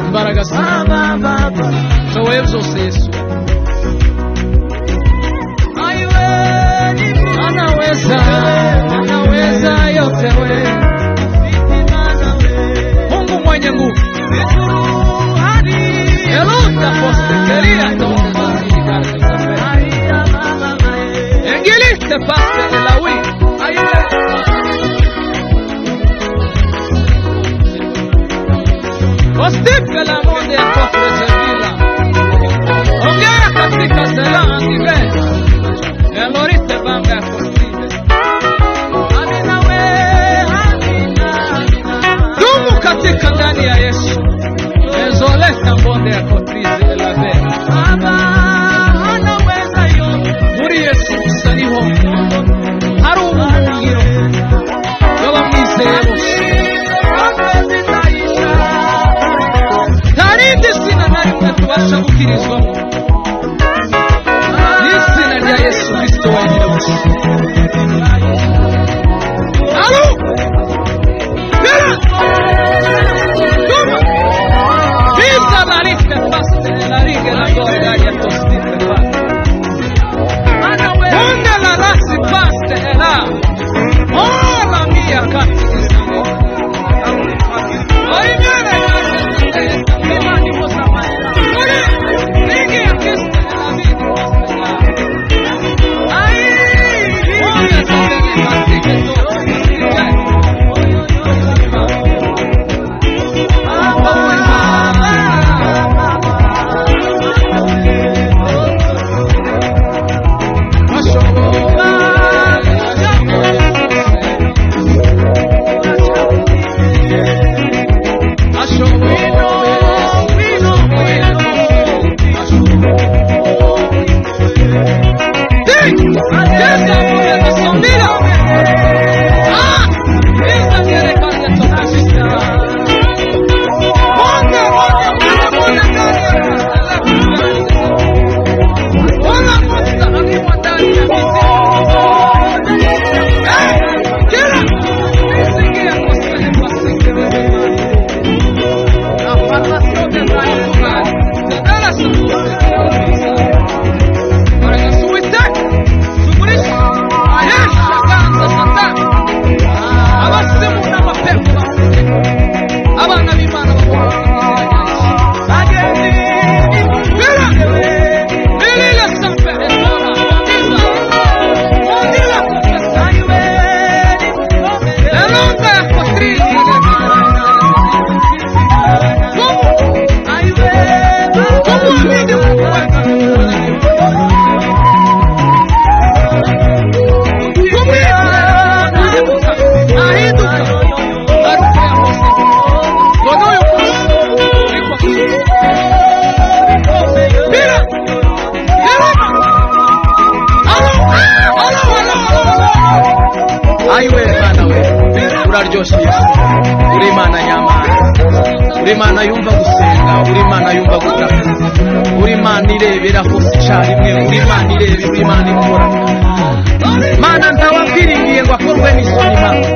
Imbaraga zowezo sesu anaweza yote we Mungu mwenye nguvu eluta posteria tomba engiliste paste elawi Ostipe la monde ya kofre servila ongea katika sala angive eloriste banga ya kostipe amina we amina dumu katika ndani ya Yesu ezolesta monde ya kotrize elave anaweza yote muri Yesu usaniho hari ubuhungiro bw'abamwizeye bose tubasha gukirizwamo n'izina rya Yesu Kristo wenyine gusa. Alo Vera Toma Visa la rifte paste la riga la gloria ya tostite pa Onda la rasi paste la Oh la mia cazzo Oi viene Imani mosa Urimana yumva gusenga, urimana yumva gutaka, urimana irebera hose icyarimwe, urimana irebe, urimana ikora. Mana ntawakwiriye ngo akorwe n'isoni mana.